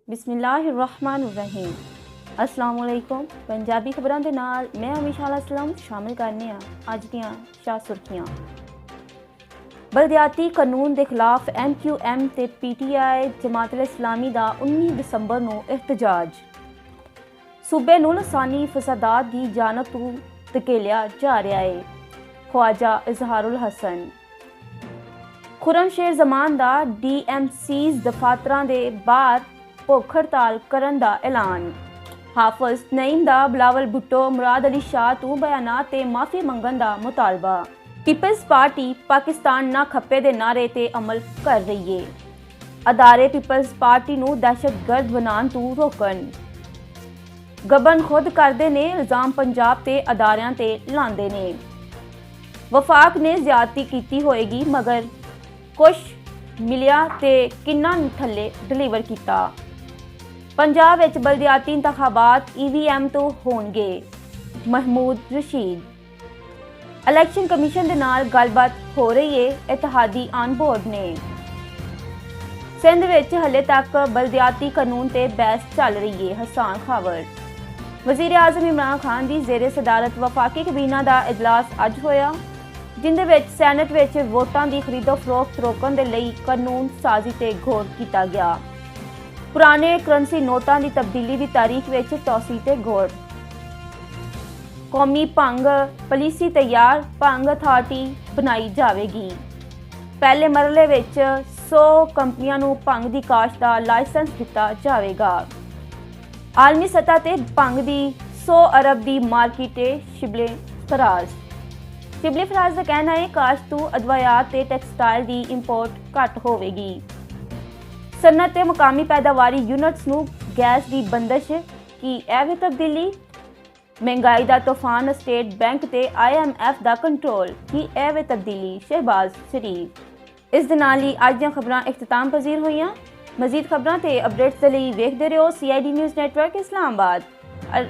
बिस्मिल्लाहिर्रहमानिर्रहीम। अस्सलाम वालेकुम। पंजाबी खबरां दे नाल मैं अमीशाला सलाम शामिल करने अज दियां शाह सुर्खियां। बलदियाती कानून के खिलाफ MQM ते PTI जमात इस्लामी का 19 दसंबर नूं एहतजाज। सूबे नूं लसानी फसादात की जानब तों धकेलिया जा रहा है। ख्वाजा इजहारुल हसन। खुरमशेर जमान का DMCs दफातरां दे बाहर भुख हड़ताल करन दा ऐलान। हाफिज नईम दा बिलावल भुट्टो मुराद अली शाह तों बयानात ते माफ़ी मंगन दा मुतालबा। पीपल्स पार्टी पाकिस्तान ना खप्पे दे नारे ते अमल कर रही है। अदारे पीपल्स पार्टी नूं दहशतगर्द बनान तों रोकन। गबन खुद करदे ने इल्जाम पंजाब ते अदारियां ते लांदे ने। वफाक ने ज्यादती कीती होएगी मगर कुछ मिलिया ते किन्ना थल्ले डिलीवर किया। पंजाब विच बलदियाती इंतखाबात EVM तो होणगे। महमूद रशीद। इलैक्शन कमीशन दे नाल गलबात हो रही है। इत्तेहादी आन बोर्ड ने। सिंध विच हले तक बलदियाती कानून ते बहस चल रही है। हसान खावर। वज़ीर आज़म इमरान खान की जेरे सदारत वफाकी कबीना का इजलास अज होया, जिंदे विच सैनट विच वोटां की खरीदो फरोख्त रोकण दे लई कानून साजी ते गौर किया गया। पुराने करंसी नोटां की तब्दीली की तारीख विच तौसी ते गौर। कौमी भंग पॉलिसी तैयार भंग अथॉरिटी बनाई जाएगी। पहले मरहले विच 100 कंपनियां नूं भंग की काश्त का लाइसेंस दिता जाएगा। आलमी सतह ते भंग की 100 अरब की मार्केट शिबले फराज। शिबले फराज का कहना है काश्त तो अदवायात ते टैक्सटाइल की इंपोर्ट घट होगी। सनत ते मकामी पैदावारी यूनिट्स नूं गैस की बंदिश की एवं तब्दीली। महंगाई का तूफान स्टेट बैंक ते IMF का कंट्रोल की एवं तब्दीली। शहबाज शरीफ। इस दे नाल ही अज दीयां खबरां इख्तिताम पजीर होईयां। मजीद खबरां ते अपडेट्स दे लई वेखदे रहो CID न्यूज़ नेटवर्क इस्लामाबाद।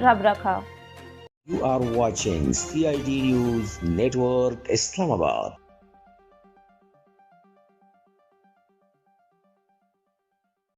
रब रखा। You are watching CID News Network Islamabad.